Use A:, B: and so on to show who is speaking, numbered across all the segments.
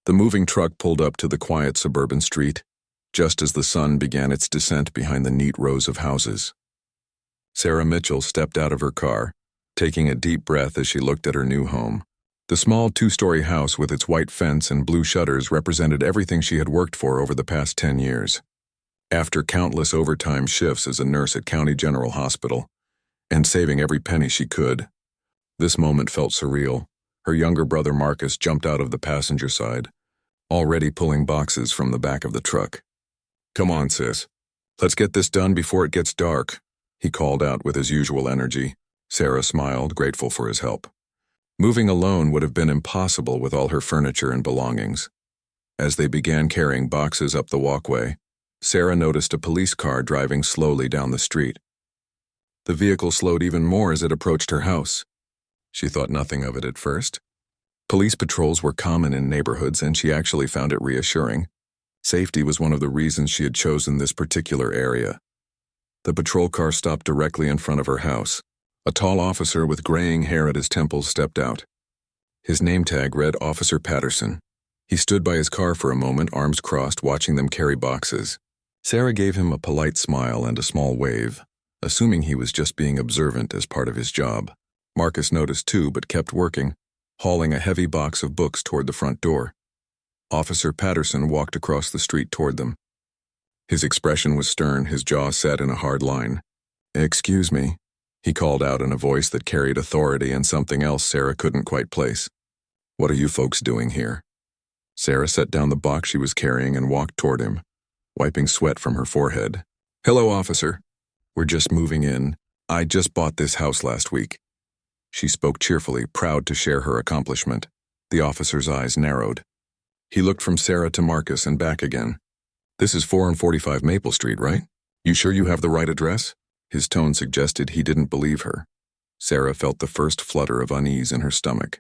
A: The moving truck pulled up to the quiet suburban street, just as the sun began its descent behind the neat rows of houses. Sarah Mitchell stepped out of her car, taking a deep breath as she looked at her new home. The small two-story house with its white fence and blue shutters represented everything she had worked for over the past 10 years. After countless overtime shifts as a nurse at County General Hospital, and saving every penny she could, this moment felt surreal. Her younger brother Marcus jumped out of the passenger side, already pulling boxes from the back of the truck. "Come on, sis. Let's get this done before it gets dark," he called out with his usual energy. Sarah smiled, grateful for his help. Moving alone would have been impossible with all her furniture and belongings. As they began carrying boxes up the walkway, Sarah noticed a police car driving slowly down the street. The vehicle slowed even more as it approached her house. She thought nothing of it at first. Police patrols were common in neighborhoods, and she actually found it reassuring. Safety was one of the reasons she had chosen this particular area. The patrol car stopped directly in front of her house. A tall officer with graying hair at his temples stepped out. His name tag read Officer Patterson. He stood by his car for a moment, arms crossed, watching them carry boxes. Sarah gave him a polite smile and a small wave, assuming he was just being observant as part of his job. Marcus noticed too, but kept working, hauling a heavy box of books toward the front door. Officer Patterson walked across the street toward them. His expression was stern, his jaw set in a hard line. "Excuse me," he called out in a voice that carried authority and something else Sarah couldn't quite place. "What are you folks doing here?" Sarah set down the box she was carrying and walked toward him, wiping sweat from her forehead. "Hello, officer. We're just moving in. I just bought this house last week." She spoke cheerfully, proud to share her accomplishment. The officer's eyes narrowed. He looked from Sarah to Marcus and back again. "This is 445 Maple Street, right? You sure you have the right address?" His tone suggested he didn't believe her. Sarah felt the first flutter of unease in her stomach.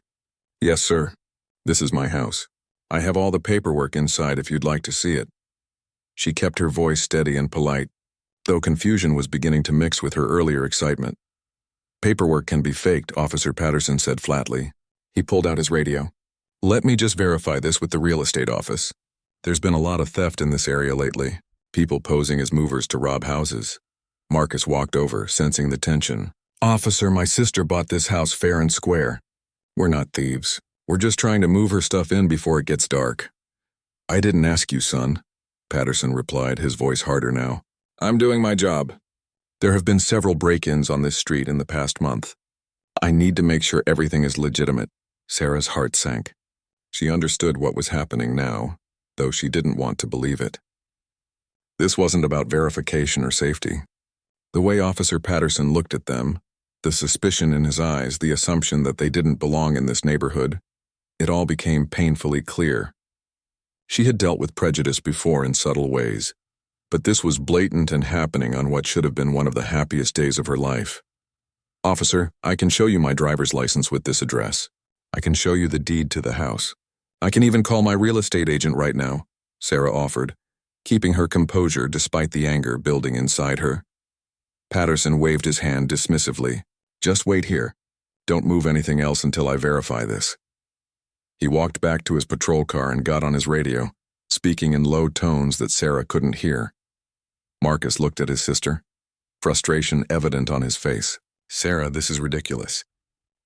A: "Yes, sir. This is my house. I have all the paperwork inside if you'd like to see it." She kept her voice steady and polite, though confusion was beginning to mix with her earlier excitement. "Paperwork can be faked," Officer Patterson said flatly. He pulled out his radio. "Let me just verify this with the real estate office. There's been a lot of theft in this area lately, people posing as movers to rob houses." Marcus walked over, sensing the tension. "Officer, my sister bought this house fair and square. We're not thieves. We're just trying to move her stuff in before it gets dark." "I didn't ask you, son," Patterson replied, his voice harder now. "I'm doing my job. There have been several break-ins on this street in the past month. I need to make sure everything is legitimate." Sarah's heart sank. She understood what was happening now, though she didn't want to believe it. This wasn't about verification or safety. The way Officer Patterson looked at them, the suspicion in his eyes, the assumption that they didn't belong in this neighborhood, it all became painfully clear. She had dealt with prejudice before in subtle ways, but this was blatant and happening on what should have been one of the happiest days of her life. "Officer, I can show you my driver's license with this address. I can show you the deed to the house. I can even call my real estate agent right now," Sarah offered, keeping her composure despite the anger building inside her. Patterson waved his hand dismissively. "Just wait here. Don't move anything else until I verify this." He walked back to his patrol car and got on his radio, speaking in low tones that Sarah couldn't hear. Marcus looked at his sister, frustration evident on his face. "Sarah, this is ridiculous.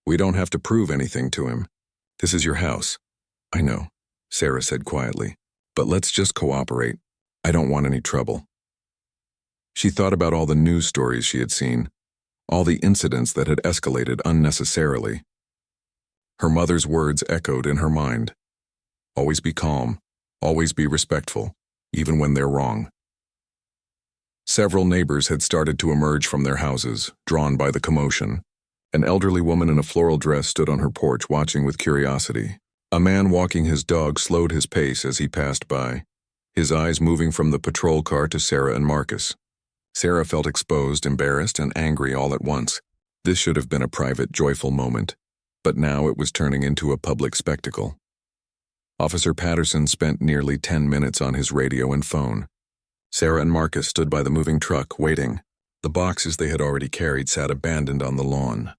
A: We don't have to prove anything to him. This is your house." "I know," Sarah said quietly, "but let's just cooperate. I don't want any trouble." She thought about all the news stories she had seen, all the incidents that had escalated unnecessarily. Her mother's words echoed in her mind. Always be calm, always be respectful, even when they're wrong. Several neighbors had started to emerge from their houses, drawn by the commotion. An elderly woman in a floral dress stood on her porch watching with curiosity. A man walking his dog slowed his pace as he passed by, his eyes moving from the patrol car to Sarah and Marcus. Sarah felt exposed, embarrassed, and angry all at once. This should have been a private, joyful moment, but now it was turning into a public spectacle. Officer Patterson spent nearly 10 minutes on his radio and phone. Sarah and Marcus stood by the moving truck, waiting. The boxes they had already carried sat abandoned on the lawn.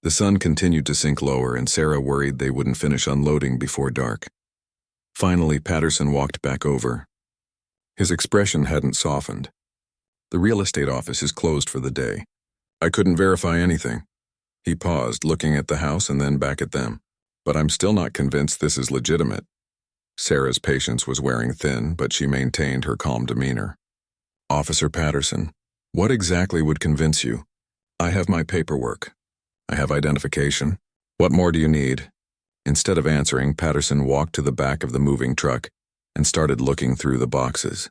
A: The sun continued to sink lower, and Sarah worried they wouldn't finish unloading before dark. Finally, Patterson walked back over. His expression hadn't softened. The real estate office is closed for the day. I couldn't verify anything. He paused, looking at the house and then back at them. But I'm still not convinced this is legitimate. Sarah's patience was wearing thin, but she maintained her calm demeanor. Officer Patterson, what exactly would convince you? I have my paperwork. I have identification. What more do you need? Instead of answering, Patterson walked to the back of the moving truck and started looking through the boxes.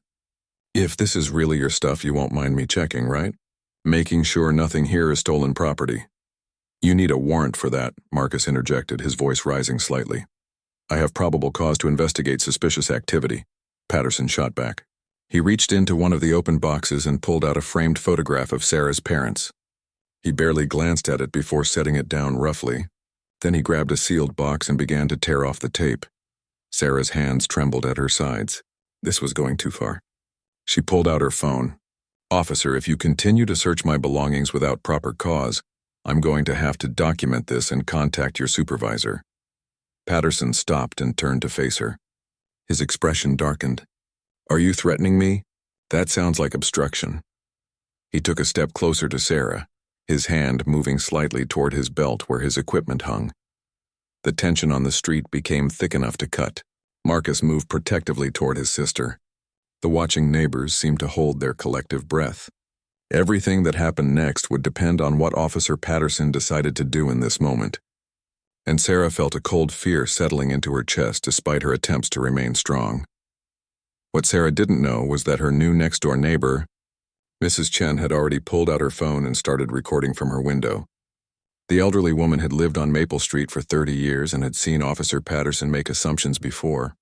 A: If this is really your stuff, you won't mind me checking, right? Making sure nothing here is stolen property. You need a warrant for that, Marcus interjected, his voice rising slightly. I have probable cause to investigate suspicious activity, Patterson shot back. He reached into one of the open boxes and pulled out a framed photograph of Sarah's parents. He barely glanced at it before setting it down roughly. Then he grabbed a sealed box and began to tear off the tape. Sarah's hands trembled at her sides. This was going too far. She pulled out her phone. Officer, if you continue to search my belongings without proper cause, I'm going to have to document this and contact your supervisor. Patterson stopped and turned to face her. His expression darkened. Are you threatening me? That sounds like obstruction. He took a step closer to Sarah, his hand moving slightly toward his belt where his equipment hung. The tension on the street became thick enough to cut. Marcus moved protectively toward his sister. The watching neighbors seemed to hold their collective breath. Everything that happened next would depend on what Officer Patterson decided to do in this moment. And Sarah felt a cold fear settling into her chest despite her attempts to remain strong. What Sarah didn't know was that her new next-door neighbor, Mrs. Chen, had already pulled out her phone and started recording from her window. The elderly woman had lived on Maple Street for 30 years and had seen Officer Patterson make assumptions before.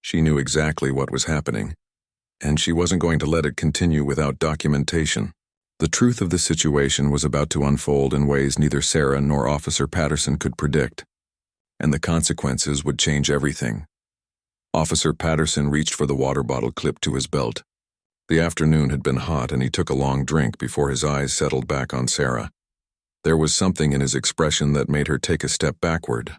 A: She knew exactly what was happening, and she wasn't going to let it continue without documentation. The truth of the situation was about to unfold in ways neither Sarah nor Officer Patterson could predict, and the consequences would change everything. Officer Patterson reached for the water bottle clipped to his belt. The afternoon had been hot and he took a long drink before his eyes settled back on Sarah. There was something in his expression that made her take a step backward.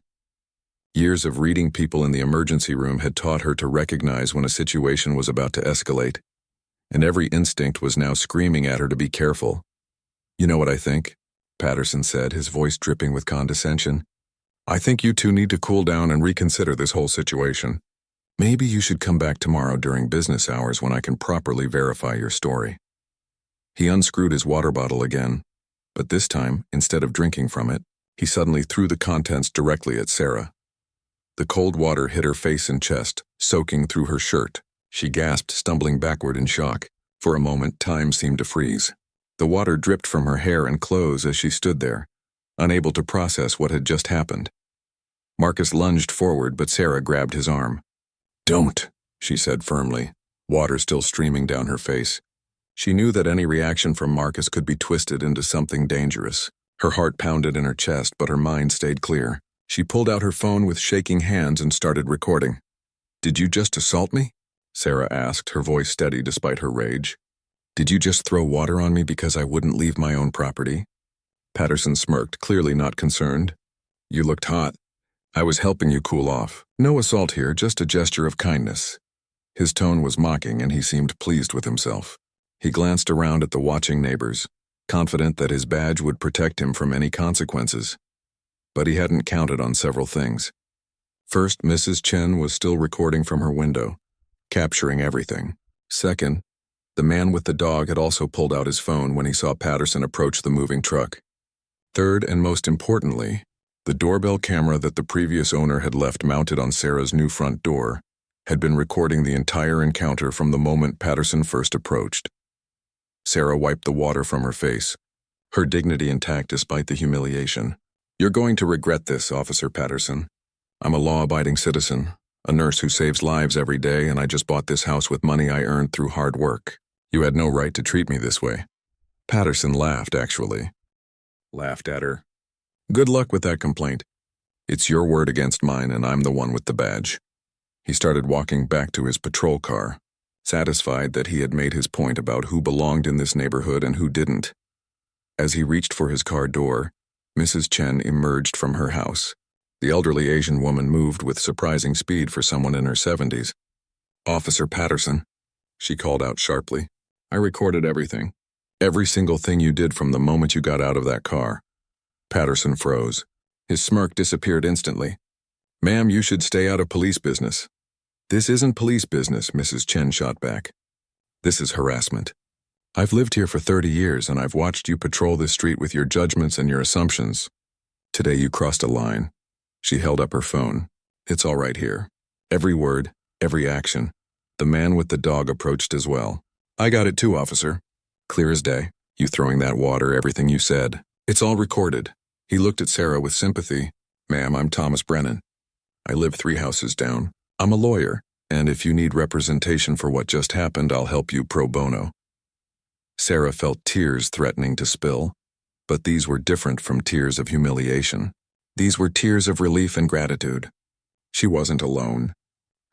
A: Years of reading people in the emergency room had taught her to recognize when a situation was about to escalate, and every instinct was now screaming at her to be careful. You know what I think? Patterson said, his voice dripping with condescension. I think you two need to cool down and reconsider this whole situation. Maybe you should come back tomorrow during business hours when I can properly verify your story. He unscrewed his water bottle again, but this time, instead of drinking from it, he suddenly threw the contents directly at Sarah. The cold water hit her face and chest, soaking through her shirt. She gasped, stumbling backward in shock. For a moment, time seemed to freeze. The water dripped from her hair and clothes as she stood there, unable to process what had just happened. Marcus lunged forward, but Sarah grabbed his arm. Don't, she said firmly, water still streaming down her face. She knew that any reaction from Marcus could be twisted into something dangerous. Her heart pounded in her chest, but her mind stayed clear. She pulled out her phone with shaking hands and started recording. Did you just assault me? Sarah asked, her voice steady despite her rage. Did you just throw water on me because I wouldn't leave my own property? Patterson smirked, clearly not concerned. You looked hot. I was helping you cool off. No assault here, just a gesture of kindness. His tone was mocking and he seemed pleased with himself. He glanced around at the watching neighbors, confident that his badge would protect him from any consequences. But he hadn't counted on several things. First, Mrs. Chen was still recording from her window, capturing everything. Second, the man with the dog had also pulled out his phone when he saw Patterson approach the moving truck. Third, and most importantly, the doorbell camera that the previous owner had left mounted on Sarah's new front door had been recording the entire encounter from the moment Patterson first approached. Sarah wiped the water from her face, her dignity intact despite the humiliation. You're going to regret this, Officer Patterson. I'm a law-abiding citizen, a nurse who saves lives every day, and I just bought this house with money I earned through hard work. You had no right to treat me this way. Patterson laughed, actually. Laughed at her. Good luck with that complaint. It's your word against mine, and I'm the one with the badge. He started walking back to his patrol car, satisfied that he had made his point about who belonged in this neighborhood and who didn't. As he reached for his car door, Mrs. Chen emerged from her house, The elderly Asian woman moved with surprising speed for someone in her 70s. "Officer Patterson," she called out sharply. "I recorded everything. Every single thing you did from the moment you got out of that car." Patterson froze. His smirk disappeared instantly. "Ma'am, you should stay out of police business." "This isn't police business," Mrs. Chen shot back. "This is harassment. I've lived here for 30 years and I've watched you patrol this street with your judgments and your assumptions. Today you crossed a line." She held up her phone. "It's all right here. Every word, every action." The man with the dog approached as well. "I got it too, officer. Clear as day. You throwing that water, everything you said. It's all recorded." He looked at Sarah with sympathy. "Ma'am, I'm Thomas Brennan. I live 3 houses down. I'm a lawyer, and if you need representation for what just happened, I'll help you pro bono." Sarah felt tears threatening to spill, but these were different from tears of humiliation. These were tears of relief and gratitude. She wasn't alone.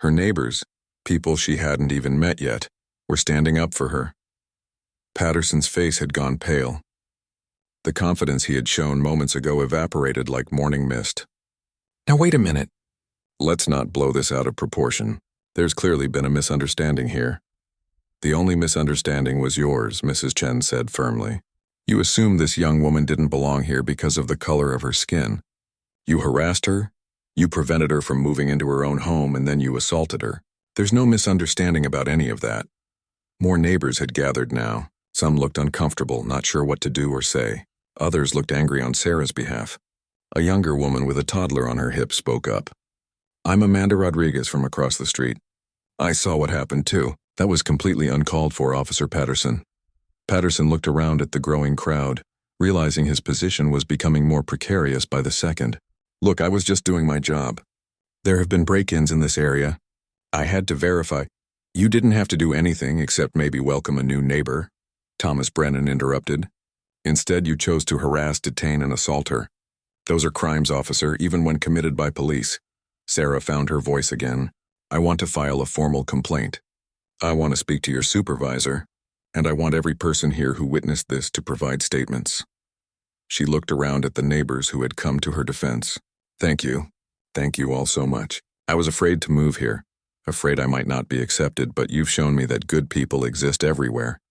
A: Her neighbors, people she hadn't even met yet, were standing up for her. Patterson's face had gone pale. The confidence he had shown moments ago evaporated like morning mist. "Now wait a minute. Let's not blow this out of proportion. There's clearly been a misunderstanding here." "The only misunderstanding was yours," Mrs. Chen said firmly. "You assumed this young woman didn't belong here because of the color of her skin. You harassed her, you prevented her from moving into her own home, and then you assaulted her. There's no misunderstanding about any of that." More neighbors had gathered now. Some looked uncomfortable, not sure what to do or say. Others looked angry on Sarah's behalf. A younger woman with a toddler on her hip spoke up. "I'm Amanda Rodriguez from across the street. I saw what happened too. That was completely uncalled for, Officer Patterson." Patterson looked around at the growing crowd, realizing his position was becoming more precarious by the second. "Look, I was just doing my job. There have been break-ins in this area. I had to verify." "You didn't have to do anything except maybe welcome a new neighbor," Thomas Brennan interrupted. "Instead, you chose to harass, detain, and assault her. Those are crimes, officer, even when committed by police." Sarah found her voice again. "I want to file a formal complaint. I want to speak to your supervisor, and I want every person here who witnessed this to provide statements." She looked around at the neighbors who had come to her defense. "Thank you. Thank you all so much. I was afraid to move here, afraid I might not be accepted, but you've shown me that good people exist everywhere."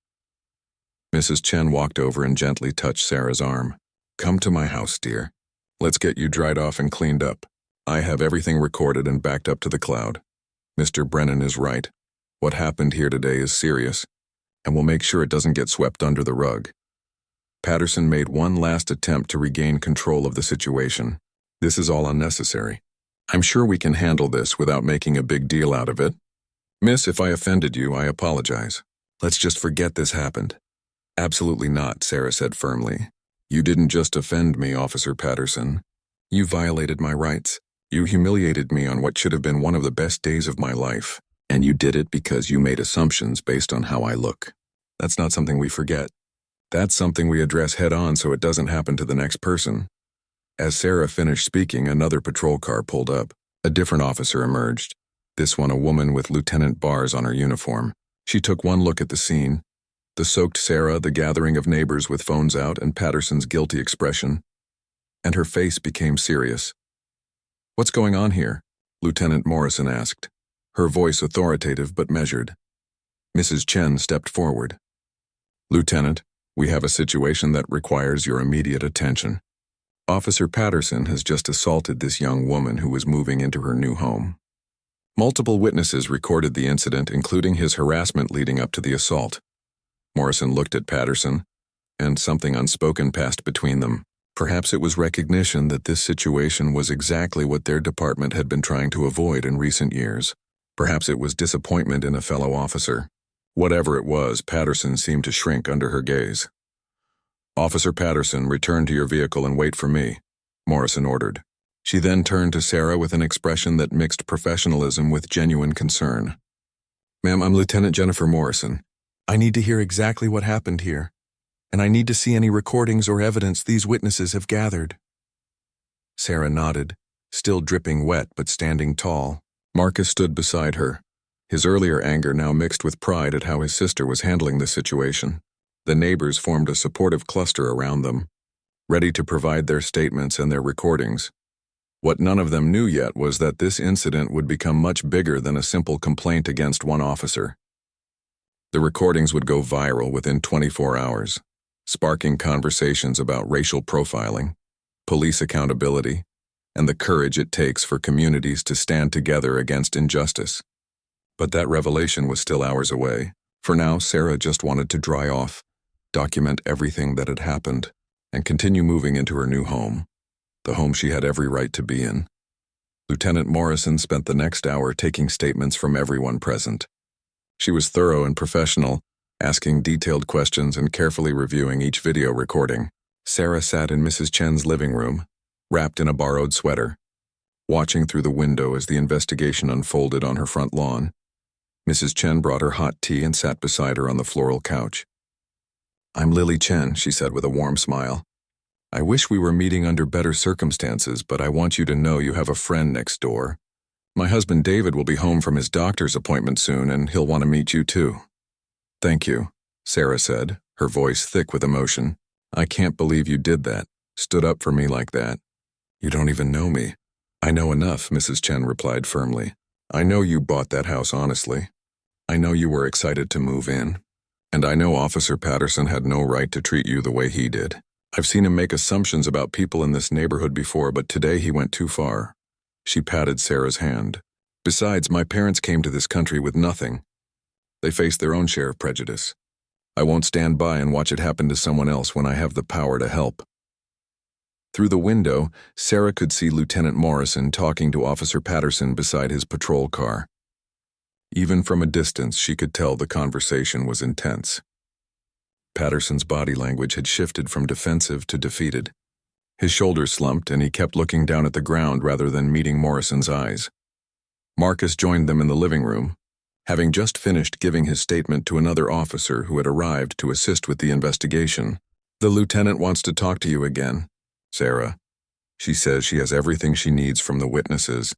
A: Mrs. Chen walked over and gently touched Sarah's arm. "Come to my house, dear. Let's get you dried off and cleaned up. I have everything recorded and backed up to the cloud. Mr. Brennan is right. What happened here today is serious, and we'll make sure it doesn't get swept under the rug." Patterson made one last attempt to regain control of the situation. "This is all unnecessary. I'm sure we can handle this without making a big deal out of it. Miss, if I offended you, I apologize. Let's just forget this happened." "Absolutely not," Sarah said firmly. "You didn't just offend me, Officer Patterson. You violated my rights. You humiliated me on what should have been one of the best days of my life. And you did it because you made assumptions based on how I look. That's not something we forget. That's something we address head-on so it doesn't happen to the next person." As Sarah finished speaking, another patrol car pulled up. A different officer emerged, this one a woman with lieutenant bars on her uniform. She took one look at the scene, the soaked Sarah, the gathering of neighbors with phones out, and Patterson's guilty expression, and her face became serious. "What's going on here?" Lieutenant Morrison asked, her voice authoritative but measured. Mrs. Chen stepped forward. "Lieutenant, we have a situation that requires your immediate attention. Officer Patterson has just assaulted this young woman who was moving into her new home. Multiple witnesses recorded the incident, including his harassment leading up to the assault." Morrison looked at Patterson, and something unspoken passed between them. Perhaps it was recognition that this situation was exactly what their department had been trying to avoid in recent years. Perhaps it was disappointment in a fellow officer. Whatever it was, Patterson seemed to shrink under her gaze. "Officer Patterson, return to your vehicle and wait for me," Morrison ordered. She then turned to Sarah with an expression that mixed professionalism with genuine concern. "Ma'am, I'm Lieutenant Jennifer Morrison. I need to hear exactly what happened here, and I need to see any recordings or evidence these witnesses have gathered." Sarah nodded, still dripping wet but standing tall. Marcus stood beside her, his earlier anger now mixed with pride at how his sister was handling the situation. The neighbors formed a supportive cluster around them, ready to provide their statements and their recordings. What none of them knew yet was that this incident would become much bigger than a simple complaint against one officer. The recordings would go viral within 24 hours, sparking conversations about racial profiling, police accountability, and the courage it takes for communities to stand together against injustice. But that revelation was still hours away. For now, Sarah just wanted to dry off, document everything that had happened, and continue moving into her new home, the home she had every right to be in. Lieutenant Morrison spent the next hour taking statements from everyone present. She was thorough and professional, asking detailed questions and carefully reviewing each video recording. Sarah sat in Mrs. Chen's living room, wrapped in a borrowed sweater, watching through the window as the investigation unfolded on her front lawn. Mrs. Chen brought her hot tea and sat beside her on the floral couch. "I'm Lily Chen," she said with a warm smile. "I wish we were meeting under better circumstances, but I want you to know you have a friend next door. My husband David will be home from his doctor's appointment soon, and he'll want to meet you too." "Thank you," Sarah said, her voice thick with emotion. "I can't believe you did that, stood up for me like that. You don't even know me." "I know enough," Mrs. Chen replied firmly. "I know you bought that house honestly. I know you were excited to move in. And I know Officer Patterson had no right to treat you the way he did. I've seen him make assumptions about people in this neighborhood before, but today he went too far." She patted Sarah's hand. "Besides, my parents came to this country with nothing. They faced their own share of prejudice. I won't stand by and watch it happen to someone else when I have the power to help." Through the window, Sarah could see Lieutenant Morrison talking to Officer Patterson beside his patrol car. Even from a distance, she could tell the conversation was intense. Patterson's body language had shifted from defensive to defeated. His shoulders slumped, and he kept looking down at the ground rather than meeting Morrison's eyes. Marcus joined them in the living room, having just finished giving his statement to another officer who had arrived to assist with the investigation. "The lieutenant wants to talk to you again, Sarah. She says she has everything she needs from the witnesses,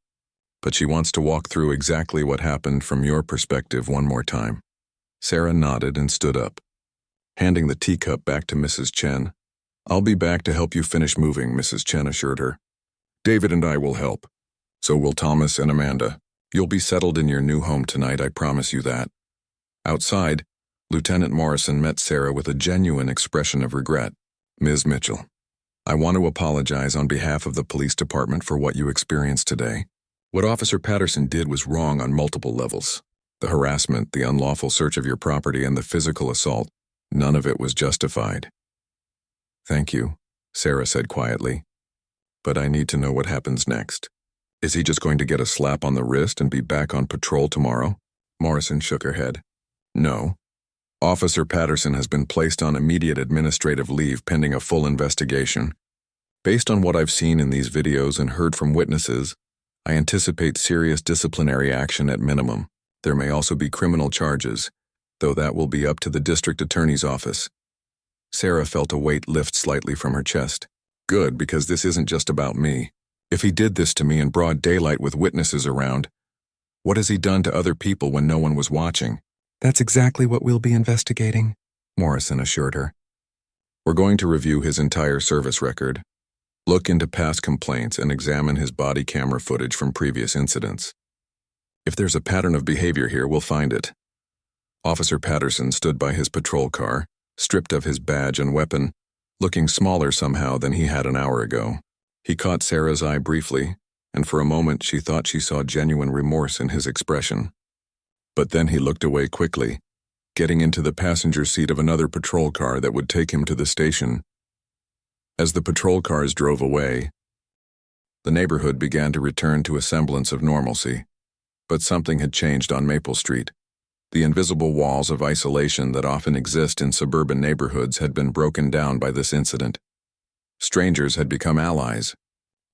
A: but she wants to walk through exactly what happened from your perspective one more time." Sarah nodded and stood up, handing the teacup back to Mrs. Chen. "I'll be back to help you finish moving," Mrs. Chen assured her. "David and I will help. So will Thomas and Amanda. You'll be settled in your new home tonight, I promise you that." Outside, Lieutenant Morrison met Sarah with a genuine expression of regret. "Ms. Mitchell, I want to apologize on behalf of the police department for what you experienced today. What Officer Patterson did was wrong on multiple levels. The harassment, the unlawful search of your property, and the physical assault, none of it was justified." "Thank you," Sarah said quietly. "But I need to know what happens next. Is he just going to get a slap on the wrist and be back on patrol tomorrow?" Morrison shook her head. "No. Officer Patterson has been placed on immediate administrative leave pending a full investigation. Based on what I've seen in these videos and heard from witnesses, I anticipate serious disciplinary action at minimum. There may also be criminal charges, though that will be up to the district attorney's office." Sarah felt a weight lift slightly from her chest. "Good, because this isn't just about me. If he did this to me in broad daylight with witnesses around, what has he done to other people when no one was watching?" "That's exactly what we'll be investigating," Morrison assured her. "We're going to review his entire service record, look into past complaints, and examine his body camera footage from previous incidents. If there's a pattern of behavior here, we'll find it." Officer Patterson stood by his patrol car, stripped of his badge and weapon, looking smaller somehow than he had an hour ago. He caught Sarah's eye briefly, and for a moment she thought she saw genuine remorse in his expression. But then he looked away quickly, getting into the passenger seat of another patrol car that would take him to the station. As the patrol cars drove away, the neighborhood began to return to a semblance of normalcy. But something had changed on Maple Street. The invisible walls of isolation that often exist in suburban neighborhoods had been broken down by this incident. Strangers had become allies.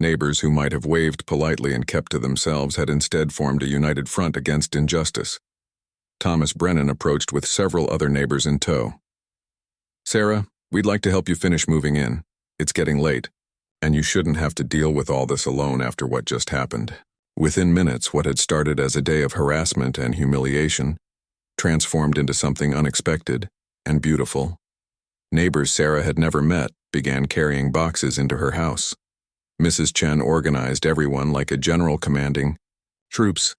A: Neighbors who might have waved politely and kept to themselves had instead formed a united front against injustice. Thomas Brennan approached with several other neighbors in tow. "Sarah, we'd like to help you finish moving in. It's getting late, and you shouldn't have to deal with all this alone after what just happened." Within minutes, what had started as a day of harassment and humiliation transformed into something unexpected and beautiful. Neighbors Sarah had never met began carrying boxes into her house. Mrs. Chen organized everyone like a general commanding troops,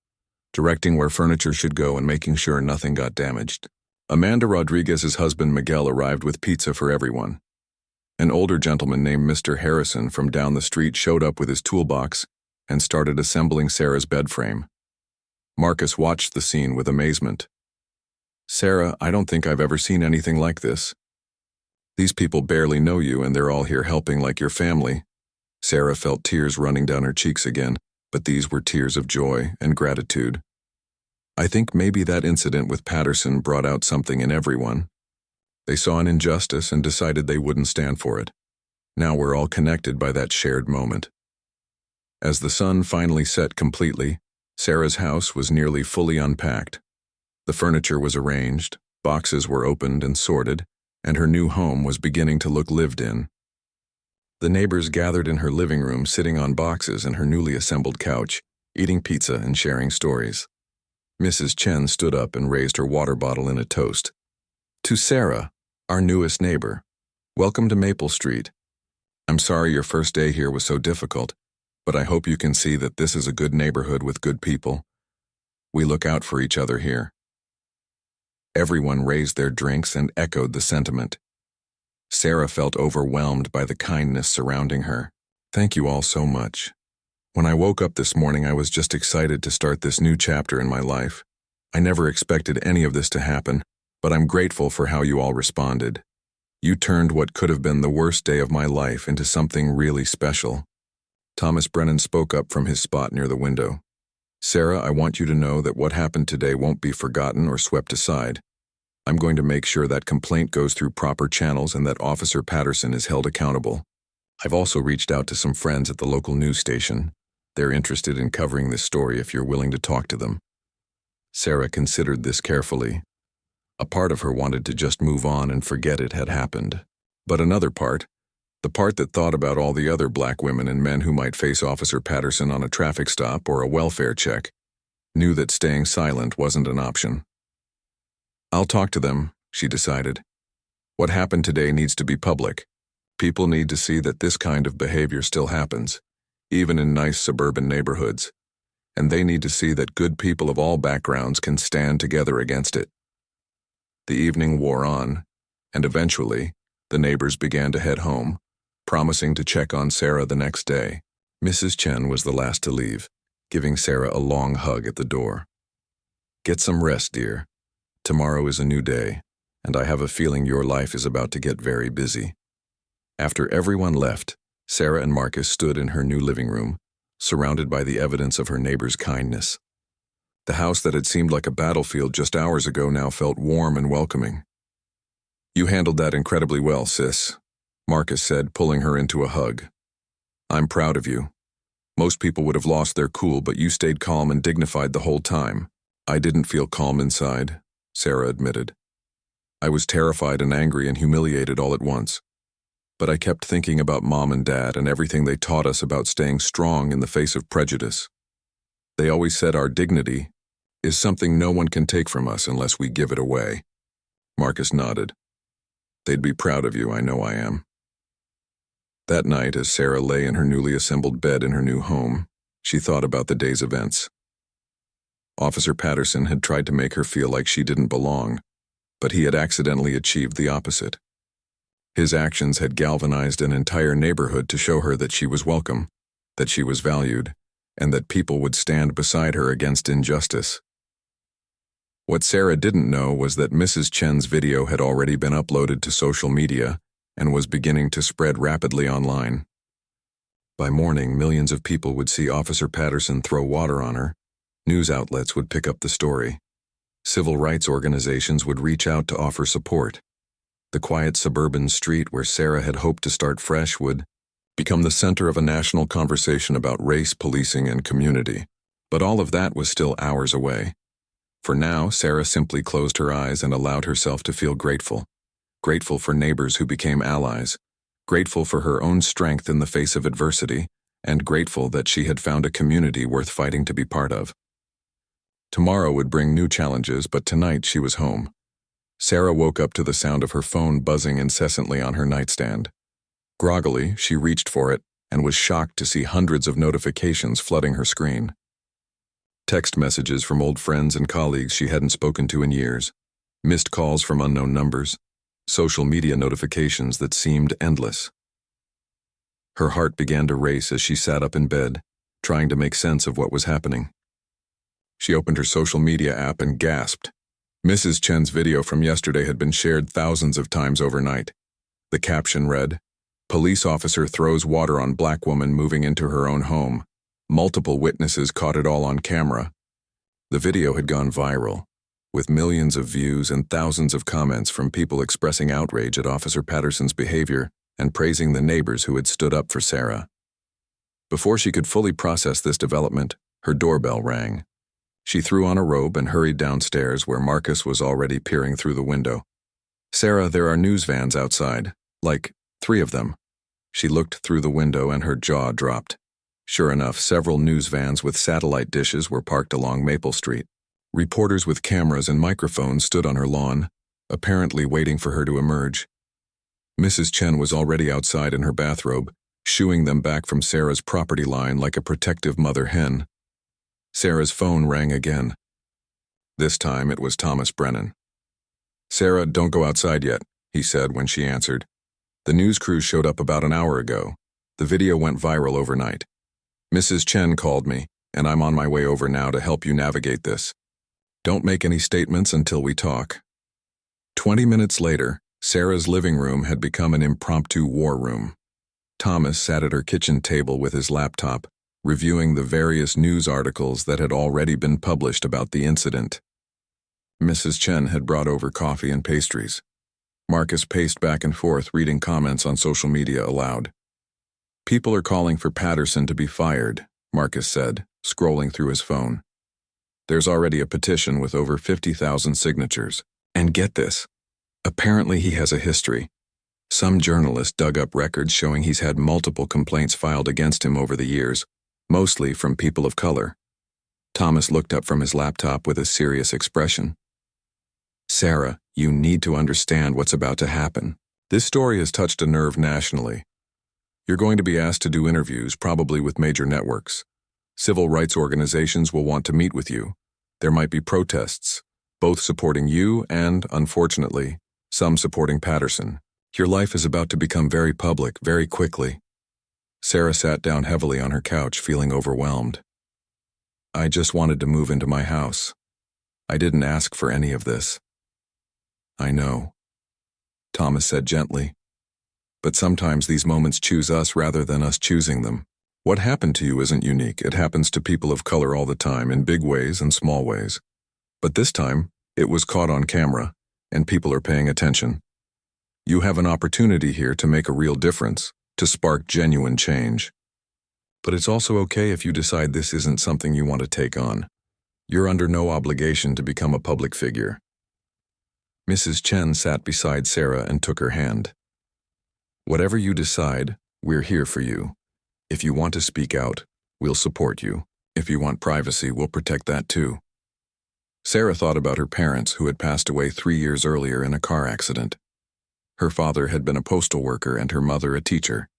A: directing where furniture should go and making sure nothing got damaged. Amanda Rodriguez's husband Miguel arrived with pizza for everyone. An older gentleman named Mr. Harrison from down the street showed up with his toolbox and started assembling Sarah's bed frame. Marcus watched the scene with amazement. "Sarah, I don't think I've ever seen anything like this. These people barely know you and they're all here helping like your family." Sarah felt tears running down her cheeks again, but these were tears of joy and gratitude. "I think maybe that incident with Patterson brought out something in everyone. They saw an injustice and decided they wouldn't stand for it. Now we're all connected by that shared moment." As the sun finally set completely, Sarah's house was nearly fully unpacked. The furniture was arranged, boxes were opened and sorted, and her new home was beginning to look lived in. The neighbors gathered in her living room, sitting on boxes and her newly assembled couch, eating pizza and sharing stories. Mrs. Chen stood up and raised her water bottle in a toast. "To Sarah, our newest neighbor, welcome to Maple Street. I'm sorry your first day here was so difficult, but I hope you can see that this is a good neighborhood with good people. We look out for each other here." Everyone raised their drinks and echoed the sentiment. Sarah felt overwhelmed by the kindness surrounding her. "Thank you all so much. When I woke up this morning, I was just excited to start this new chapter in my life. I never expected any of this to happen, but I'm grateful for how you all responded. You turned what could have been the worst day of my life into something really special." Thomas Brennan spoke up from his spot near the window. "Sarah, I want you to know that what happened today won't be forgotten or swept aside. I'm going to make sure that complaint goes through proper channels and that Officer Patterson is held accountable. I've also reached out to some friends at the local news station. They're interested in covering this story if you're willing to talk to them." Sarah considered this carefully. A part of her wanted to just move on and forget it had happened. But another part, the part that thought about all the other black women and men who might face Officer Patterson on a traffic stop or a welfare check, knew that staying silent wasn't an option. "I'll talk to them," she decided. "What happened today needs to be public. People need to see that this kind of behavior still happens, even in nice suburban neighborhoods, and they need to see that good people of all backgrounds can stand together against it." The evening wore on, and eventually, the neighbors began to head home, promising to check on Sarah the next day. Mrs. Chen was the last to leave, giving Sarah a long hug at the door. "Get some rest, dear. Tomorrow is a new day, and I have a feeling your life is about to get very busy." After everyone left, Sarah and Marcus stood in her new living room, surrounded by the evidence of her neighbor's kindness. The house that had seemed like a battlefield just hours ago now felt warm and welcoming. "You handled that incredibly well, sis," Marcus said, pulling her into a hug. "I'm proud of you. Most people would have lost their cool, but you stayed calm and dignified the whole time." "I didn't feel calm inside," Sarah admitted. "I was terrified and angry and humiliated all at once. But I kept thinking about Mom and Dad and everything they taught us about staying strong in the face of prejudice. They always said our dignity is something no one can take from us unless we give it away." Marcus nodded. "They'd be proud of you, I know I am." That night, as Sarah lay in her newly assembled bed in her new home, she thought about the day's events. Officer Patterson had tried to make her feel like she didn't belong, but he had accidentally achieved the opposite. His actions had galvanized an entire neighborhood to show her that she was welcome, that she was valued, and that people would stand beside her against injustice. What Sarah didn't know was that Mrs. Chen's video had already been uploaded to social media and was beginning to spread rapidly online. By morning, millions of people would see Officer Patterson throw water on her. News outlets would pick up the story. Civil rights organizations would reach out to offer support. The quiet suburban street where Sarah had hoped to start fresh would become the center of a national conversation about race, policing, and community. But all of that was still hours away. For now, Sarah simply closed her eyes and allowed herself to feel grateful. Grateful for neighbors who became allies. Grateful for her own strength in the face of adversity, and grateful that she had found a community worth fighting to be part of. Tomorrow would bring new challenges, but tonight she was home. Sarah woke up to the sound of her phone buzzing incessantly on her nightstand. Groggily, she reached for it, and was shocked to see hundreds of notifications flooding her screen. Text messages from old friends and colleagues she hadn't spoken to in years, missed calls from unknown numbers, social media notifications that seemed endless. Her heart began to race as she sat up in bed, trying to make sense of what was happening. She opened her social media app and gasped. Mrs. Chen's video from yesterday had been shared thousands of times overnight. The caption read, "Police officer throws water on black woman moving into her own home. Multiple witnesses caught it all on camera." The video had gone viral, with millions of views and thousands of comments from people expressing outrage at Officer Patterson's behavior and praising the neighbors who had stood up for Sarah. Before she could fully process this development, her doorbell rang. She threw on a robe and hurried downstairs where Marcus was already peering through the window. "Sarah, there are news vans outside. Like, 3 of them." She looked through the window and her jaw dropped. Sure enough, several news vans with satellite dishes were parked along Maple Street. Reporters with cameras and microphones stood on her lawn, apparently waiting for her to emerge. Mrs. Chen was already outside in her bathrobe, shooing them back from Sarah's property line like a protective mother hen. Sarah's phone rang again. This time it was Thomas Brennan. "Sarah, don't go outside yet," he said when she answered. "The news crew showed up about an hour ago. The video went viral overnight. Mrs. Chen called me, and I'm on my way over now to help you navigate this. Don't make any statements until we talk." 20 minutes later, Sarah's living room had become an impromptu war room. Thomas sat at her kitchen table with his laptop, reviewing the various news articles that had already been published about the incident. Mrs. Chen had brought over coffee and pastries. Marcus paced back and forth, reading comments on social media aloud. "People are calling for Patterson to be fired," Marcus said, scrolling through his phone. "There's already a petition with over 50,000 signatures. And get this, apparently he has a history. Some journalist dug up records showing he's had multiple complaints filed against him over the years, mostly from people of color." Thomas looked up from his laptop with a serious expression. "Sarah, you need to understand what's about to happen. This story has touched a nerve nationally. You're going to be asked to do interviews, probably with major networks. Civil rights organizations will want to meet with you. There might be protests, both supporting you and, unfortunately, some supporting Patterson. Your life is about to become very public, very quickly." Sarah sat down heavily on her couch, feeling overwhelmed. "I just wanted to move into my house. I didn't ask for any of this." "I know," Thomas said gently. "But sometimes these moments choose us rather than us choosing them. What happened to you isn't unique. It happens to people of color all the time, in big ways and small ways. But this time, it was caught on camera, and people are paying attention. You have an opportunity here to make a real difference, to spark genuine change. But it's also okay if you decide this isn't something you want to take on. You're under no obligation to become a public figure." Mrs. Chen sat beside Sarah and took her hand. "Whatever you decide, we're here for you. If you want to speak out, we'll support you. If you want privacy, we'll protect that too." Sarah thought about her parents who had passed away 3 years earlier in a car accident. Her father had been a postal worker and her mother a teacher.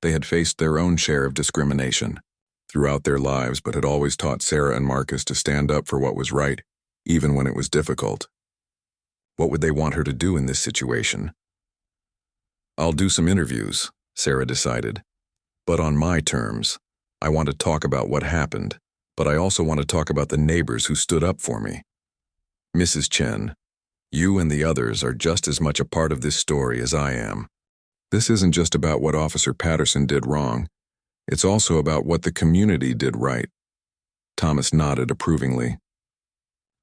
A: They had faced their own share of discrimination throughout their lives, but had always taught Sarah and Marcus to stand up for what was right, even when it was difficult. What would they want her to do in this situation? "I'll do some interviews," Sarah decided. "But on my terms. I want to talk about what happened, but I also want to talk about the neighbors who stood up for me. Mrs. Chen, you and the others are just as much a part of this story as I am. This isn't just about what Officer Patterson did wrong. It's also about what the community did right." Thomas nodded approvingly.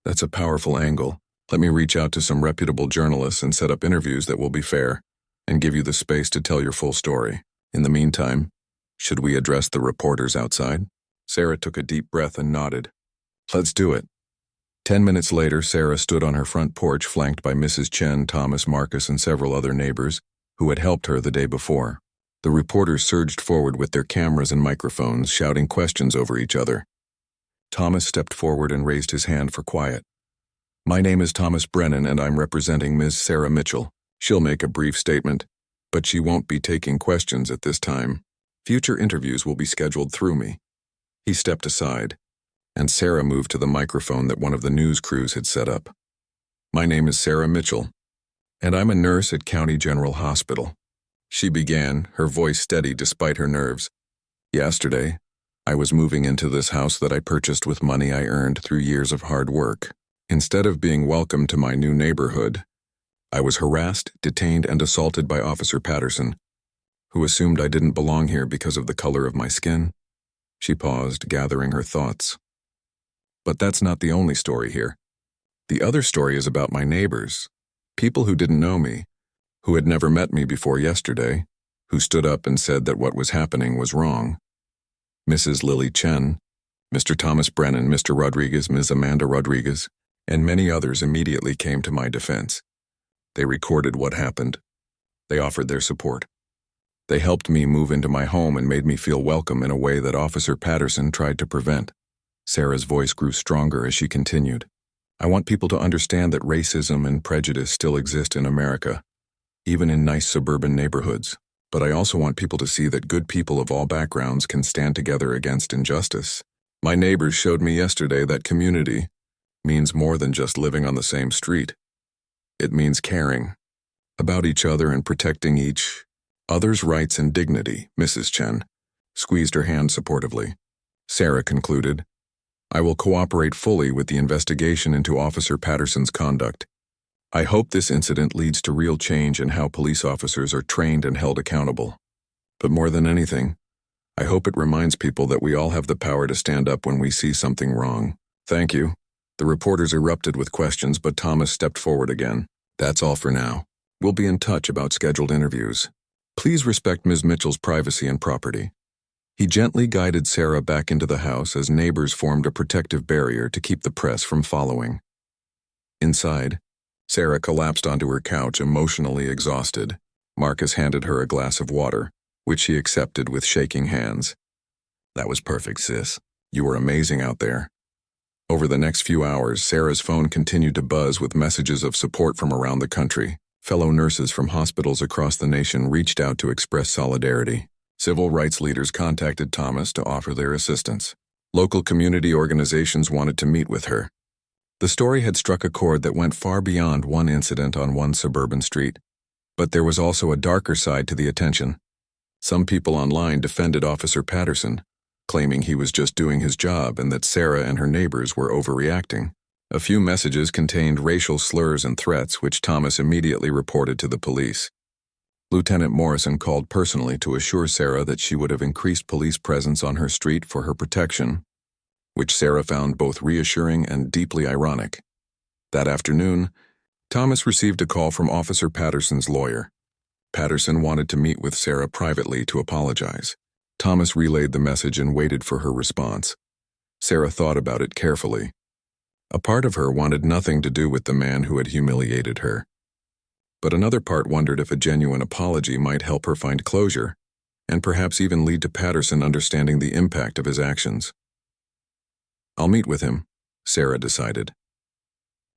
A: "That's a powerful angle. Let me reach out to some reputable journalists and set up interviews that will be fair and give you the space to tell your full story. In the meantime, should we address the reporters outside?" Sarah took a deep breath and nodded. "Let's do it." 10 minutes later, Sarah stood on her front porch flanked by Mrs. Chen, Thomas, Marcus, and several other neighbors who had helped her the day before. The reporters surged forward with their cameras and microphones, shouting questions over each other. Thomas stepped forward and raised his hand for quiet. "My name is Thomas Brennan, and I'm representing Ms. Sarah Mitchell. She'll make a brief statement, but she won't be taking questions at this time." Future interviews will be scheduled through me. He stepped aside, and Sarah moved to the microphone that one of the news crews had set up. My name is Sarah Mitchell, and I'm a nurse at County General Hospital. She began, her voice steady despite her nerves. Yesterday, I was moving into this house that I purchased with money I earned through years of hard work. Instead of being welcomed to my new neighborhood, I was harassed, detained, and assaulted by Officer Patterson, who assumed I didn't belong here because of the color of my skin. She paused, gathering her thoughts. But that's not the only story here. The other story is about my neighbors, people who didn't know me, who had never met me before yesterday, who stood up and said that what was happening was wrong. Mrs. Lily Chen, Mr. Thomas Brennan, Mr. Rodriguez, Ms. Amanda Rodriguez, and many others immediately came to my defense. They recorded what happened. They offered their support. They helped me move into my home and made me feel welcome in a way that Officer Patterson tried to prevent. Sarah's voice grew stronger as she continued. I want people to understand that racism and prejudice still exist in America, even in nice suburban neighborhoods. But I also want people to see that good people of all backgrounds can stand together against injustice. My neighbors showed me yesterday that community means more than just living on the same street. It means caring about each other and protecting each other's rights and dignity. Mrs. Chen squeezed her hand supportively. Sarah concluded, I will cooperate fully with the investigation into Officer Patterson's conduct. I hope this incident leads to real change in how police officers are trained and held accountable. But more than anything, I hope it reminds people that we all have the power to stand up when we see something wrong. Thank you. The reporters erupted with questions, but Thomas stepped forward again. That's all for now. We'll be in touch about scheduled interviews. Please respect Ms. Mitchell's privacy and property. He gently guided Sarah back into the house as neighbors formed a protective barrier to keep the press from following. Inside, Sarah collapsed onto her couch, emotionally exhausted. Marcus handed her a glass of water, which she accepted with shaking hands. That was perfect, sis. You were amazing out there. Over the next few hours, Sarah's phone continued to buzz with messages of support from around the country. Fellow nurses from hospitals across the nation reached out to express solidarity. Civil rights leaders contacted Thomas to offer their assistance. Local community organizations wanted to meet with her. The story had struck a chord that went far beyond one incident on one suburban street. But there was also a darker side to the attention. Some people online defended Officer Patterson, claiming he was just doing his job and that Sarah and her neighbors were overreacting. A few messages contained racial slurs and threats, which Thomas immediately reported to the police. Lieutenant Morrison called personally to assure Sarah that she would have increased police presence on her street for her protection, which Sarah found both reassuring and deeply ironic. That afternoon, Thomas received a call from Officer Patterson's lawyer. Patterson wanted to meet with Sarah privately to apologize. Thomas relayed the message and waited for her response. Sarah thought about it carefully. A part of her wanted nothing to do with the man who had humiliated her. But another part wondered if a genuine apology might help her find closure, and perhaps even lead to Patterson understanding the impact of his actions. I'll meet with him, Sarah decided.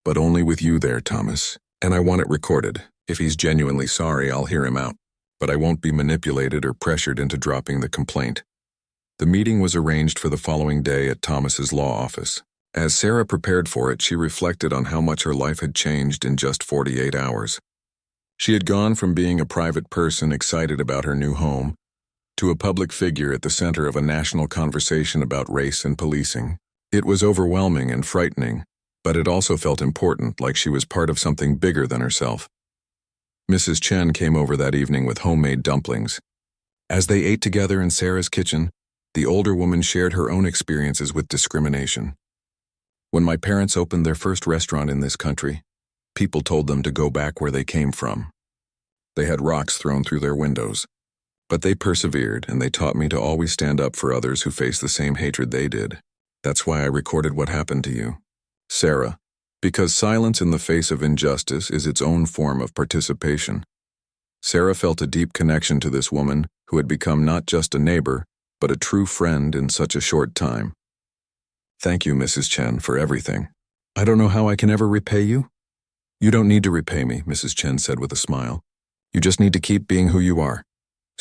A: But only with you there, Thomas, and I want it recorded. If he's genuinely sorry, I'll hear him out, but I won't be manipulated or pressured into dropping the complaint. The meeting was arranged for the following day at Thomas's law office. As Sarah prepared for it, she reflected on how much her life had changed in just 48 hours. She had gone from being a private person excited about her new home to a public figure at the center of a national conversation about race and policing. It was overwhelming and frightening, but it also felt important, like she was part of something bigger than herself. Mrs. Chen came over that evening with homemade dumplings. As they ate together in Sarah's kitchen, the older woman shared her own experiences with discrimination. When my parents opened their first restaurant in this country, people told them to go back where they came from. They had rocks thrown through their windows. But they persevered, and they taught me to always stand up for others who face the same hatred they did. That's why I recorded what happened to you, Sarah, because silence in the face of injustice is its own form of participation. Sarah felt a deep connection to this woman who had become not just a neighbor, but a true friend in such a short time. Thank you, Mrs. Chen, for everything. I don't know how I can ever repay you. You don't need to repay me, Mrs. Chen said with a smile. You just need to keep being who you are.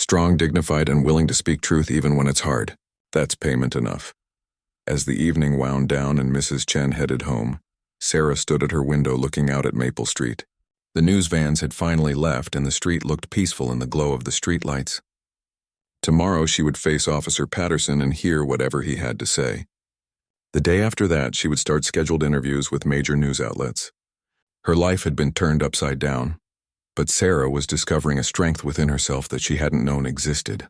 A: Strong, dignified, and willing to speak truth even when it's hard. That's payment enough. As the evening wound down and Mrs. Chen headed home, Sarah stood at her window looking out at Maple Street. The news vans had finally left and the street looked peaceful in the glow of the streetlights. Tomorrow she would face Officer Patterson and hear whatever he had to say. The day after that, she would start scheduled interviews with major news outlets. Her life had been turned upside down, but Sarah was discovering a strength within herself that she hadn't known existed.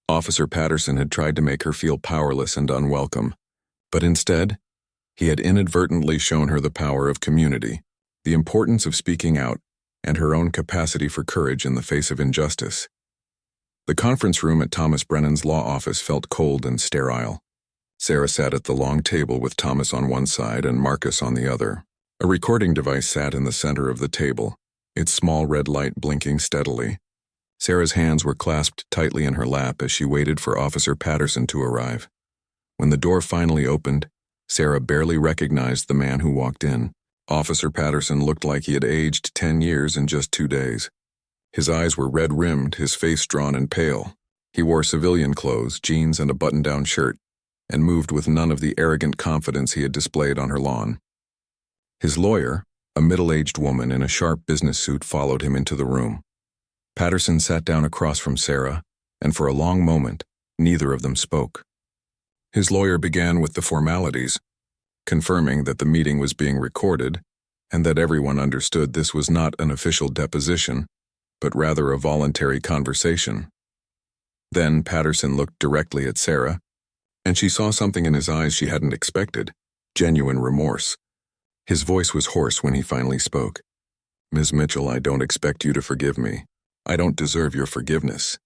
A: Officer Patterson had tried to make her feel powerless and unwelcome, but instead, he had inadvertently shown her the power of community, the importance of speaking out, and her own capacity for courage in the face of injustice. The conference room at Thomas Brennan's law office felt cold and sterile. Sarah sat at the long table with Thomas on one side and Marcus on the other. A recording device sat in the center of the table, its small red light blinking steadily. Sarah's hands were clasped tightly in her lap as she waited for Officer Patterson to arrive. When the door finally opened, Sarah barely recognized the man who walked in. Officer Patterson looked like he had aged 10 years in just 2 days. His eyes were red-rimmed, his face drawn and pale. He wore civilian clothes, jeans, and a button-down shirt, and moved with none of the arrogant confidence he had displayed on her lawn. His lawyer, a middle-aged woman in a sharp business suit, followed him into the room. Patterson sat down across from Sarah, and for a long moment, neither of them spoke. His lawyer began with the formalities, confirming that the meeting was being recorded and that everyone understood this was not an official deposition, but rather a voluntary conversation. Then Patterson looked directly at Sarah, and she saw something in his eyes she hadn't expected, genuine remorse. His voice was hoarse when he finally spoke. "Ms. Mitchell, I don't expect you to forgive me. I don't deserve your forgiveness,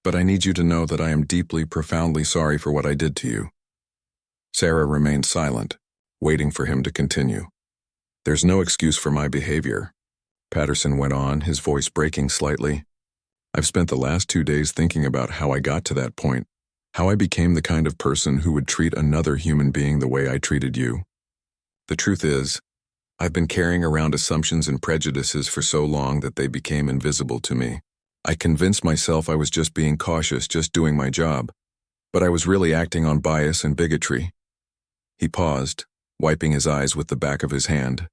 A: but I need you to know that I am deeply, profoundly sorry for what I did to you." Sarah remained silent, waiting for him to continue. "There's no excuse for my behavior," Patterson went on, his voice breaking slightly. "I've spent the last 2 days thinking about how I got to that point, how I became the kind of person who would treat another human being the way I treated you. The truth is, I've been carrying around assumptions and prejudices for so long that they became invisible to me. I convinced myself I was just being cautious, just doing my job, but I was really acting on bias and bigotry." He paused, wiping his eyes with the back of his hand.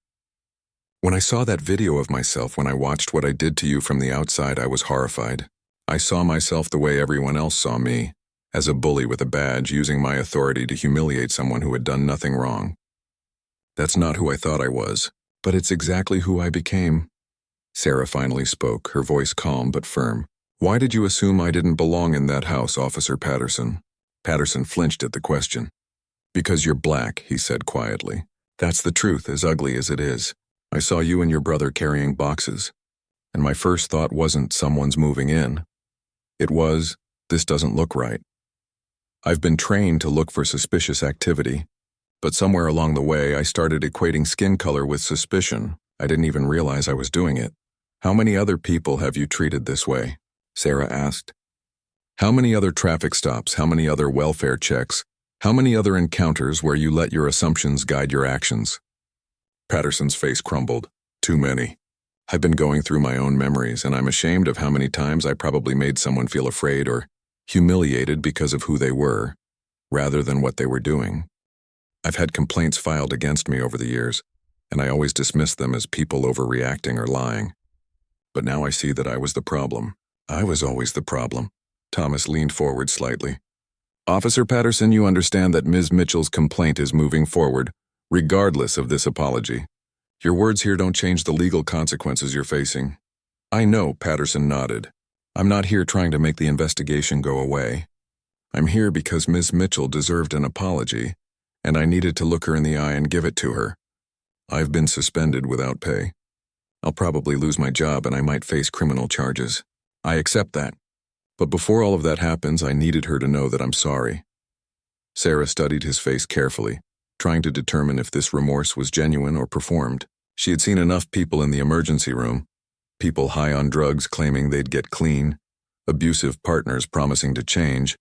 A: "When I saw that video of myself, when I watched what I did to you from the outside, I was horrified. I saw myself the way everyone else saw me, as a bully with a badge using my authority to humiliate someone who had done nothing wrong. That's not who I thought I was, but it's exactly who I became." Sarah finally spoke, her voice calm but firm. "Why did you assume I didn't belong in that house, Officer Patterson?" Patterson flinched at the question. "Because you're black," he said quietly. "That's the truth, as ugly as it is. I saw you and your brother carrying boxes, and my first thought wasn't someone's moving in. It was, this doesn't look right. I've been trained to look for suspicious activity, but somewhere along the way I started equating skin color with suspicion. I didn't even realize I was doing it." "How many other people have you treated this way?" Sarah asked. "How many other traffic stops, how many other welfare checks, how many other encounters where you let your assumptions guide your actions?" Patterson's face crumbled. "Too many. I've been going through my own memories, and I'm ashamed of how many times I probably made someone feel afraid or humiliated because of who they were, rather than what they were doing. I've had complaints filed against me over the years, and I always dismissed them as people overreacting or lying. But now I see that I was the problem. I was always the problem." Thomas leaned forward slightly. "Officer Patterson, you understand that Ms. Mitchell's complaint is moving forward, regardless of this apology. Your words here don't change the legal consequences you're facing." "I know," Patterson nodded. "I'm not here trying to make the investigation go away. I'm here because Ms. Mitchell deserved an apology, and I needed to look her in the eye and give it to her. I've been suspended without pay. I'll probably lose my job and I might face criminal charges. I accept that. But before all of that happens, I needed her to know that I'm sorry." Sarah studied his face carefully, trying to determine if this remorse was genuine or performed. She had seen enough people in the emergency room, people high on drugs claiming they'd get clean, abusive partners promising to change,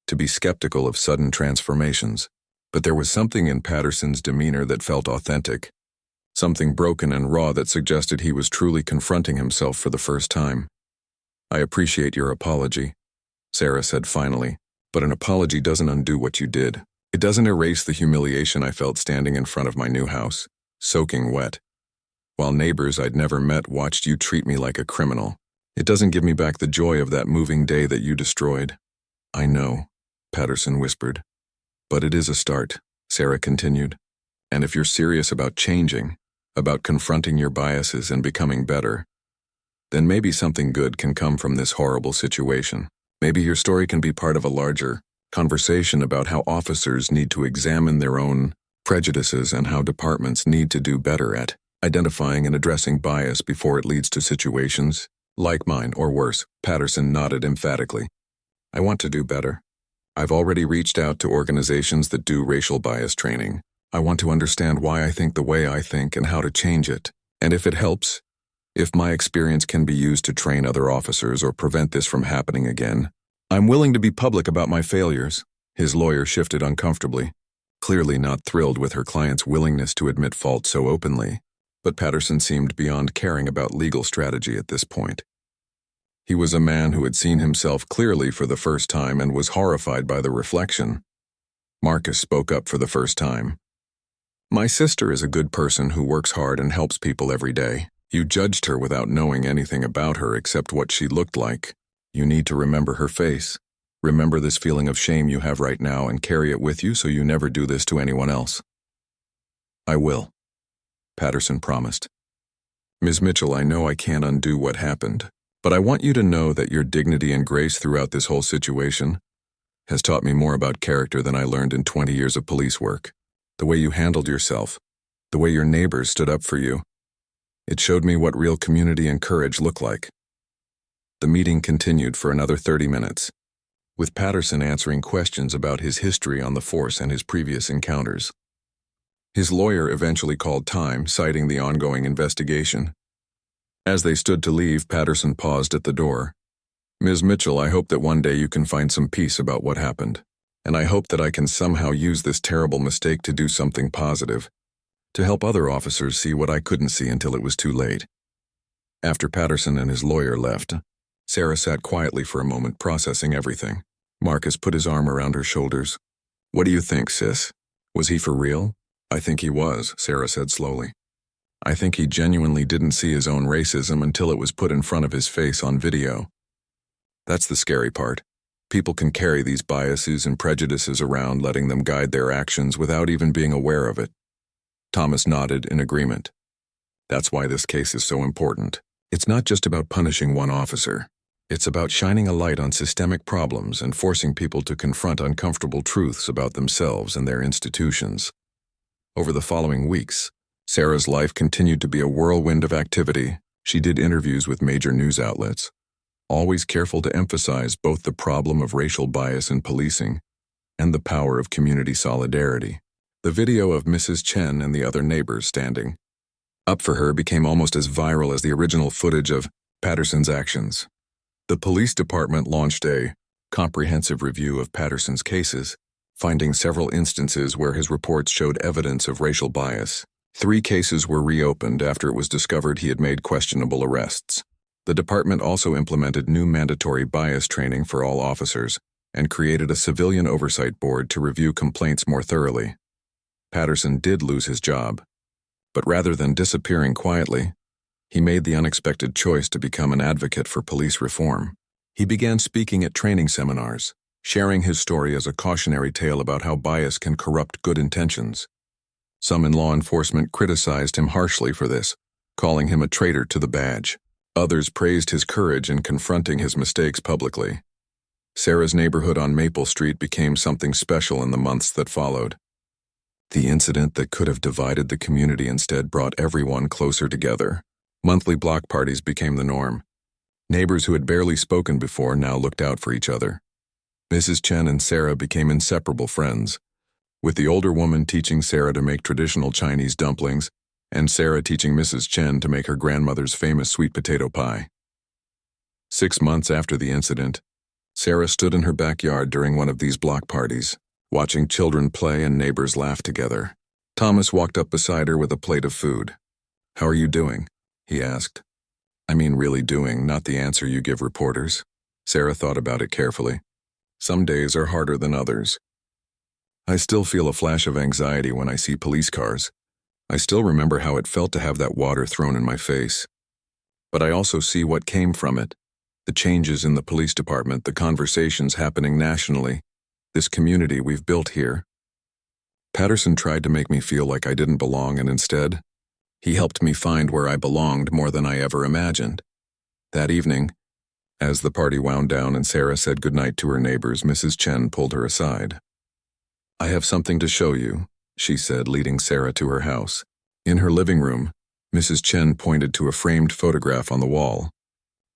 A: to be skeptical of sudden transformations. But there was something in Patterson's demeanor that felt authentic, something broken and raw that suggested he was truly confronting himself for the first time. I appreciate your apology, Sarah said finally, but an apology doesn't undo what you did. It doesn't erase the humiliation I felt standing in front of my new house, soaking wet, while neighbors I'd never met watched you treat me like a criminal. It doesn't give me back the joy of that moving day that you destroyed. I know, Patterson whispered. But it is a start, Sarah continued. And if you're serious about changing, about confronting your biases and becoming better, then maybe something good can come from this horrible situation. Maybe your story can be part of a larger conversation about how officers need to examine their own prejudices and how departments need to do better at identifying and addressing bias before it leads to situations like mine or worse. Patterson nodded emphatically. I want to do better. I've already reached out to organizations that do racial bias training. I want to understand why I think the way I think and how to change it. And if it helps, if my experience can be used to train other officers or prevent this from happening again, I'm willing to be public about my failures. His lawyer shifted uncomfortably, clearly not thrilled with her client's willingness to admit fault so openly, but Patterson seemed beyond caring about legal strategy at this point. He was a man who had seen himself clearly for the first time and was horrified by the reflection. Marcus spoke up for the first time. My sister is a good person who works hard and helps people every day. You judged her without knowing anything about her except what she looked like. You need to remember her face. Remember this feeling of shame you have right now and carry it with you so you never do this to anyone else. I will, Patterson promised. Ms. Mitchell, I know I can't undo what happened, but I want you to know that your dignity and grace throughout this whole situation has taught me more about character than I learned in 20 years of police work. The way you handled yourself, the way your neighbors stood up for you, it showed me what real community and courage look like. The meeting continued for another 30 minutes, with Patterson answering questions about his history on the force and his previous encounters. His lawyer eventually called time, citing the ongoing investigation. As they stood to leave, Patterson paused at the door. Ms. Mitchell, I hope that one day you can find some peace about what happened, and I hope that I can somehow use this terrible mistake to do something positive, to help other officers see what I couldn't see until it was too late. After Patterson and his lawyer left, Sarah sat quietly for a moment, processing everything. Marcus put his arm around her shoulders. What do you think, sis? Was he for real? I think he was, Sarah said slowly. I think he genuinely didn't see his own racism until it was put in front of his face on video. That's the scary part. People can carry these biases and prejudices around, letting them guide their actions without even being aware of it. Thomas nodded in agreement. That's why this case is so important. It's not just about punishing one officer. It's about shining a light on systemic problems and forcing people to confront uncomfortable truths about themselves and their institutions. Over the following weeks, Sarah's life continued to be a whirlwind of activity. She did interviews with major news outlets, always careful to emphasize both the problem of racial bias in policing and the power of community solidarity. The video of Mrs. Chen and the other neighbors standing up for her became almost as viral as the original footage of Patterson's actions. The police department launched a comprehensive review of Patterson's cases, finding several instances where his reports showed evidence of racial bias. 3 cases were reopened after it was discovered he had made questionable arrests. The department also implemented new mandatory bias training for all officers and created a civilian oversight board to review complaints more thoroughly. Patterson did lose his job, but rather than disappearing quietly, he made the unexpected choice to become an advocate for police reform. He began speaking at training seminars, sharing his story as a cautionary tale about how bias can corrupt good intentions. Some in law enforcement criticized him harshly for this, calling him a traitor to the badge. Others praised his courage in confronting his mistakes publicly. Sarah's neighborhood on Maple Street became something special in the months that followed. The incident that could have divided the community instead brought everyone closer together. Monthly block parties became the norm. Neighbors who had barely spoken before now looked out for each other. Mrs. Chen and Sarah became inseparable friends, with the older woman teaching Sarah to make traditional Chinese dumplings, and Sarah teaching Mrs. Chen to make her grandmother's famous sweet potato pie. 6 months after the incident, Sarah stood in her backyard during one of these block parties, watching children play and neighbors laugh together. Thomas walked up beside her with a plate of food. "How are you doing?" he asked. I mean really doing, not the answer you give reporters. Sarah thought about it carefully. Some days are harder than others. I still feel a flash of anxiety when I see police cars. I still remember how it felt to have that water thrown in my face. But I also see what came from it. The changes in the police department, the conversations happening nationally, this community we've built here. Patterson tried to make me feel like I didn't belong, and instead, he helped me find where I belonged more than I ever imagined. That evening, as the party wound down and Sarah said goodnight to her neighbors, Mrs. Chen pulled her aside. "I have something to show you," she said, leading Sarah to her house. In her living room, Mrs. Chen pointed to a framed photograph on the wall.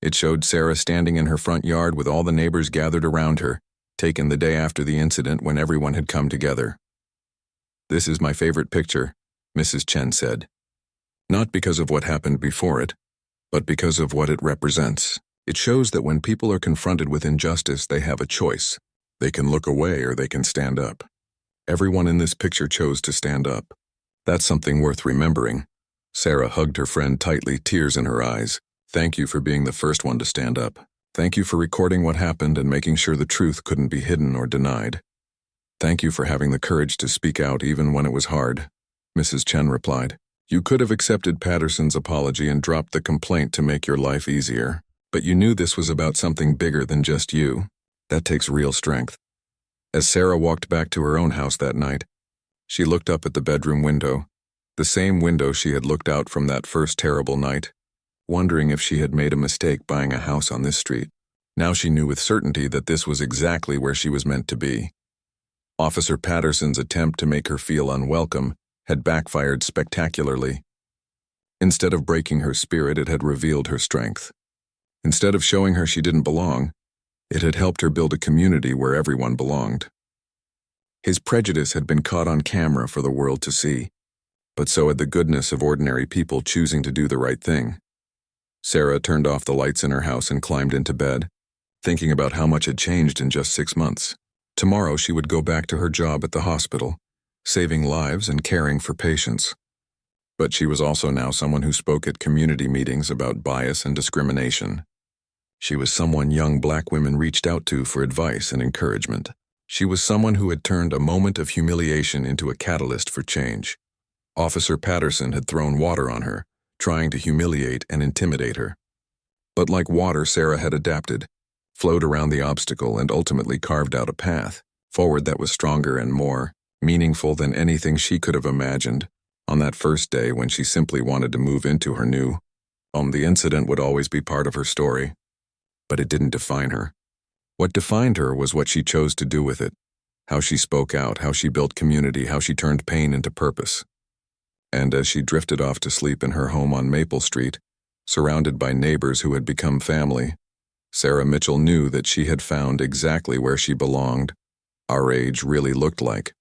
A: It showed Sarah standing in her front yard with all the neighbors gathered around her, taken the day after the incident when everyone had come together. "This is my favorite picture," Mrs. Chen said. "Not because of what happened before it, but because of what it represents. It shows that when people are confronted with injustice, they have a choice. They can look away or they can stand up. Everyone in this picture chose to stand up. That's something worth remembering." Sarah hugged her friend tightly, tears in her eyes. "Thank you for being the first one to stand up. Thank you for recording what happened and making sure the truth couldn't be hidden or denied. Thank you for having the courage to speak out even when it was hard," Mrs. Chen replied. "You could have accepted Patterson's apology and dropped the complaint to make your life easier. But you knew this was about something bigger than just you. That takes real strength." As Sarah walked back to her own house that night, she looked up at the bedroom window, the same window she had looked out from that first terrible night, wondering if she had made a mistake buying a house on this street. Now she knew with certainty that this was exactly where she was meant to be. Officer Patterson's attempt to make her feel unwelcome had backfired spectacularly. Instead of breaking her spirit, it had revealed her strength. Instead of showing her she didn't belong, it had helped her build a community where everyone belonged. His prejudice had been caught on camera for the world to see, but so had the goodness of ordinary people choosing to do the right thing. Sarah turned off the lights in her house and climbed into bed, thinking about how much had changed in just 6 months. Tomorrow she would go back to her job at the hospital, saving lives and caring for patients. But she was also now someone who spoke at community meetings about bias and discrimination. She was someone young black women reached out to for advice and encouragement. She was someone who had turned a moment of humiliation into a catalyst for change. Officer Patterson had thrown water on her, trying to humiliate and intimidate her. But like water, Sarah had adapted, flowed around the obstacle, and ultimately carved out a path forward that was stronger and more meaningful than anything she could have imagined on that first day when she simply wanted to move into her new home. The incident would always be part of her story, but it didn't define her. What defined her was what she chose to do with it, how she spoke out, how she built community, how she turned pain into purpose. And as she drifted off to sleep in her home on Maple Street, surrounded by neighbors who had become family, Sarah Mitchell knew that she had found exactly where she belonged. Our age really looked like